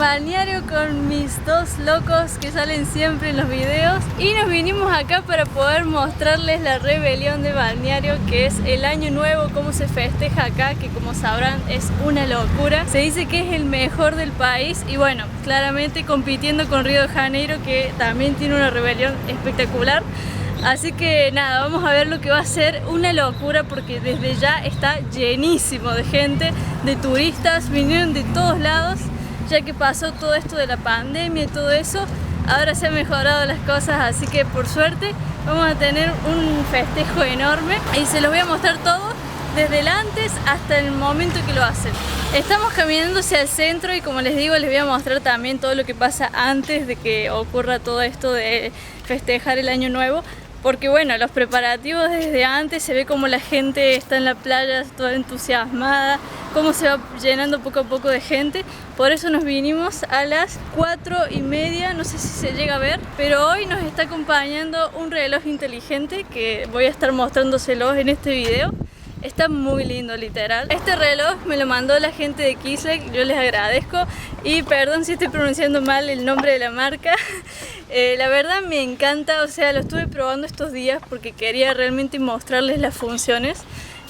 balneario con mis dos locos que salen siempre en los videos. Y nos vinimos acá para poder mostrarles la rebelión de balneario, que es el año nuevo, cómo se festeja acá, que como sabrán es una locura. Se dice que es el mejor del país y bueno, claramente compitiendo con Río de Janeiro, que también tiene una rebelión espectacular. Así que nada, vamos a ver lo que va a ser una locura, porque desde ya está llenísimo de gente, de turistas, vinieron de todos lados, ya que pasó todo esto de la pandemia y todo eso. Ahora se han mejorado las cosas, así que por suerte vamos a tener un festejo enorme y se los voy a mostrar todo desde el antes hasta el momento que lo hacen. Estamos caminando hacia el centro y como les digo, les voy a mostrar también todo lo que pasa antes de que ocurra todo esto de festejar el año nuevo. Porque bueno, los preparativos desde antes, se ve como la gente está en la playa toda entusiasmada, cómo se va llenando poco a poco de gente. Por eso nos vinimos a las 4:30, no sé si se llega a ver, pero hoy nos está acompañando un reloj inteligente que voy a estar mostrándoselos en este video. Está muy lindo, literal. Este reloj me lo mandó la gente de Kislek, yo les agradezco. Y perdón si estoy pronunciando mal el nombre de la marca. La verdad me encanta, o sea, lo estuve probando estos días porque quería realmente mostrarles las funciones.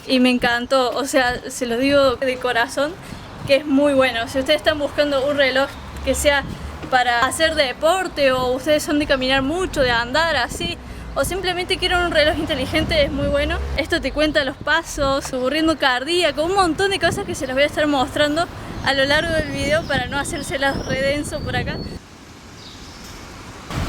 Y me encantó, o sea, se los digo de corazón que es muy bueno. Si ustedes están buscando un reloj que sea para hacer deporte, o ustedes son de caminar mucho, de andar así, o simplemente quieren un reloj inteligente, es muy bueno. Esto te cuenta los pasos, su ritmo cardíaco, un montón de cosas que se los voy a estar mostrando a lo largo del video para no hacérselas redenso por acá.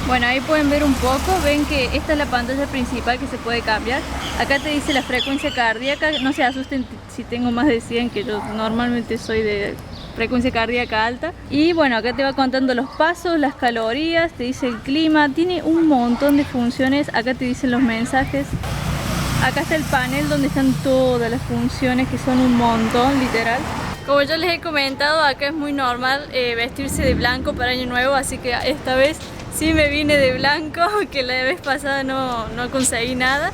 Bueno, ahí pueden ver un poco, ven que esta es la pantalla principal que se puede cambiar. Acá te dice la frecuencia cardíaca, no se asusten si tengo más de 100, que yo normalmente soy de frecuencia cardíaca alta. Y bueno, acá te va contando los pasos, las calorías, te dice el clima, tiene un montón de funciones. Acá te dicen los mensajes. Acá está el panel donde están todas las funciones, que son un montón, literal. Como yo les he comentado, acá es muy normal vestirse de blanco para Año Nuevo, así que esta vez sí me vine de blanco, que la vez pasada no conseguí nada.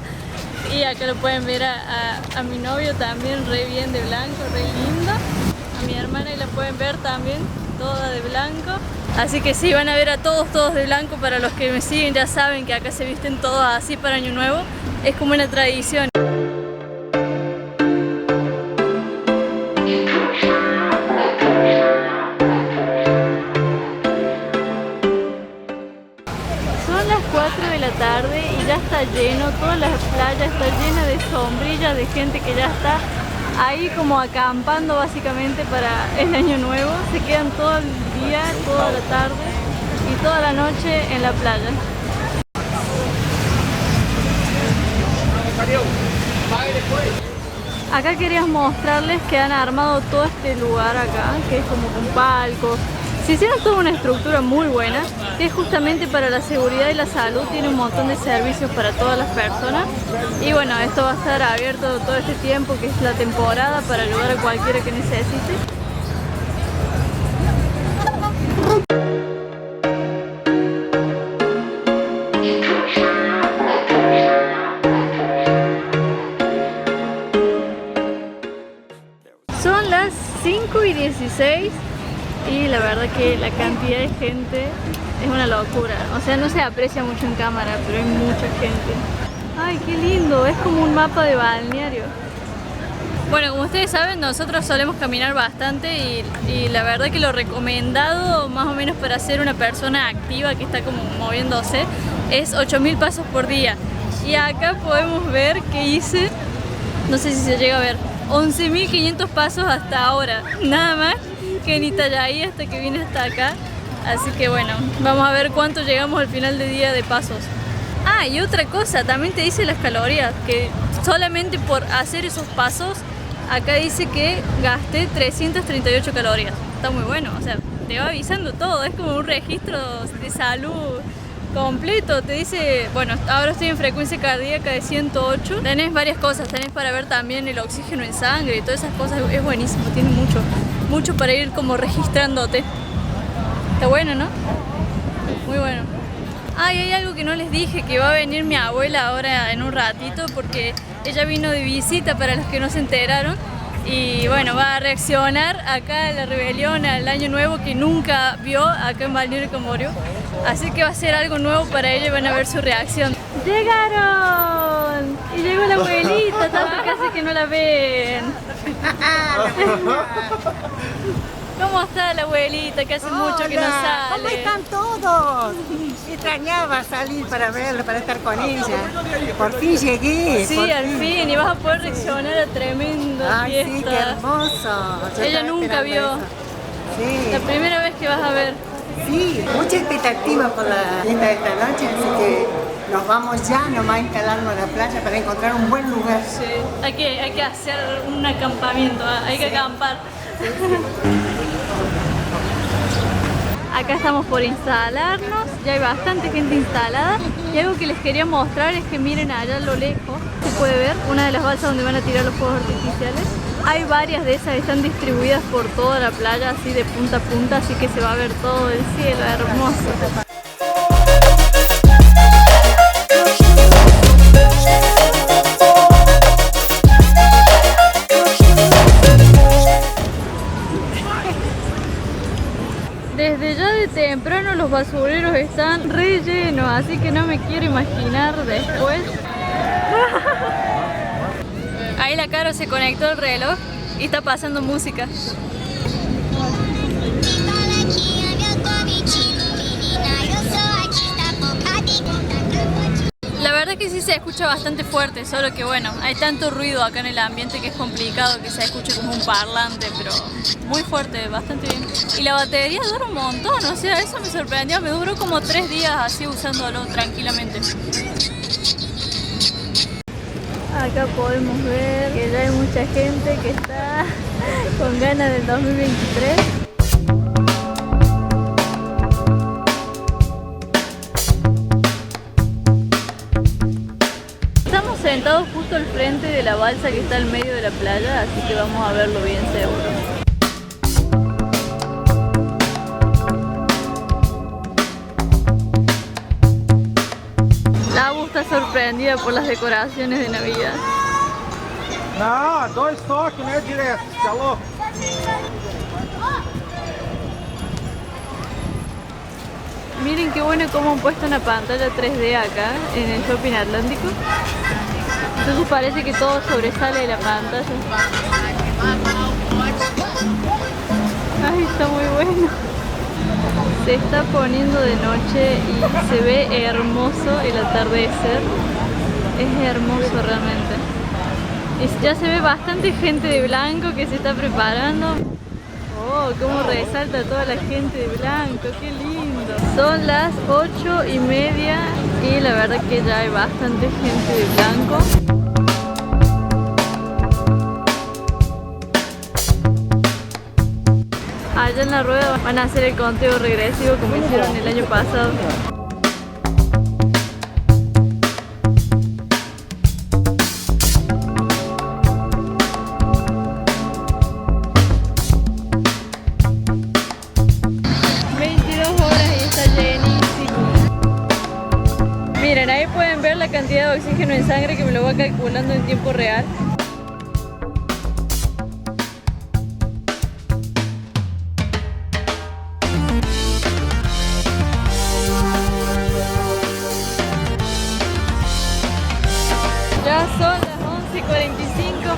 Y acá lo pueden ver a mi novio también re bien de blanco, re lindo. A mi hermana y la pueden ver también toda de blanco. Así que sí, van a ver a todos de blanco. Para los que me siguen ya saben que acá se visten todos así para Año Nuevo. Es como una tradición. Son las 4 de la tarde y ya está lleno, toda la playa está llena de sombrillas, de gente que ya está ahí como acampando básicamente para el año nuevo. Se quedan todo el día, toda la tarde y toda la noche en la playa. Acá quería mostrarles que han armado todo este lugar acá, que es como con palcos. Se hicieron toda una estructura muy buena, que es justamente para la seguridad y la salud. Tiene un montón de servicios para todas las personas. Y bueno, esto va a estar abierto todo este tiempo, que es la temporada, para ayudar a cualquiera que necesite. Son las 5:16. Y la verdad que la cantidad de gente es una locura. O sea, no se aprecia mucho en cámara, pero hay mucha gente. ¡Ay, qué lindo! Es como un mapa de balneario. Bueno, como ustedes saben, nosotros solemos caminar bastante y la verdad que lo recomendado, más o menos para ser una persona activa que está como moviéndose, es 8000 pasos por día. Y acá podemos ver que hice, no sé si se llega a ver, 11.500 pasos hasta ahora. Nada más que en Itajaí hasta que vine hasta acá. Así que bueno, vamos a ver cuánto llegamos al final de día de pasos. Ah, y otra cosa, también te dice las calorías, que solamente por hacer esos pasos, acá dice que gasté 338 calorías. Está muy bueno, o sea, te va avisando todo, es como un registro de salud completo. Te dice, bueno, ahora estoy en frecuencia cardíaca de 108. Tenés varias cosas, tenés para ver también el oxígeno en sangre y todas esas cosas. Es buenísimo, tiene mucho para ir como registrándote. Está bueno, ¿no? Muy bueno. Ah, y hay algo que no les dije, que va a venir mi abuela ahora en un ratito, porque ella vino de visita, para los que no se enteraron. Y bueno, va a reaccionar acá a la rebelión, al año nuevo que nunca vio acá en Balneario Camboriú. Así que va a ser algo nuevo para ella y van a ver su reacción. ¡Llegaron! Y llegó la abuelita, tanto que hace que no la ven. ¿Cómo está la abuelita que hace mucho que no sale? ¿Cómo están todos? Extrañaba salir para verla, para estar con ella. Por fin llegué. Sí, al fin, y vas a poder reaccionar a tremenda Ay, fiesta. sí, qué hermoso. Yo Ella estaba nunca esperando vio. eso. Sí. La primera vez que vas a ver. Sí, mucha expectativa por la fiesta de esta noche, así que nos vamos ya nomás a instalarnos en la playa para encontrar un buen lugar. Sí. Hay que hacer un acampamiento, hay que acampar. Acá estamos por instalarnos, ya hay bastante gente instalada y algo que les quería mostrar es que miren allá a lo lejos, se puede ver una de las balsas donde van a tirar los fuegos artificiales. Hay varias de esas, están distribuidas por toda la playa, así de punta a punta, así que se va a ver todo el cielo, hermoso. Desde ya de temprano los basureros están rellenos, así que no me quiero imaginar después. Ahí la Caro se conectó al reloj y está pasando música. La verdad que sí se escucha bastante fuerte, solo que bueno, hay tanto ruido acá en el ambiente que es complicado que se escuche como un parlante, pero muy fuerte, bastante bien. Y la batería dura un montón, o sea, eso me sorprendió, me duró como 3 días así usándolo tranquilamente. Acá podemos ver que ya hay mucha gente que está con ganas del 2023. Estamos sentados justo al frente de la balsa que está al medio de la playa, así que vamos a verlo bien seguro. La Abu está sorprendida por las decoraciones de Navidad. Não, 2 toques, né, direto, tá louco? Miren qué bueno cómo han puesto una pantalla 3D acá en el Shopping Atlántico. Entonces parece que todo sobresale de la pantalla. Ay, está muy bueno. Se está poniendo de noche y se ve hermoso el atardecer. Es hermoso realmente. Y ya se ve bastante gente de blanco que se está preparando. Oh, cómo resalta toda la gente de blanco, qué lindo. Son las 8:30 y la verdad que ya hay bastante gente de blanco. Allá en la rueda van a hacer el conteo regresivo como hicieron el año pasado. Miren, ahí pueden ver la cantidad de oxígeno en sangre que me lo va calculando en tiempo real. Ya son las 11:45.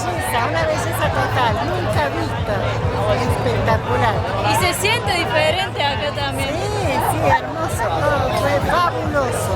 una belleza total, nunca vista. Espectacular. Y se siente diferente acá también. Sí, sí, hermoso, todo fue fabuloso.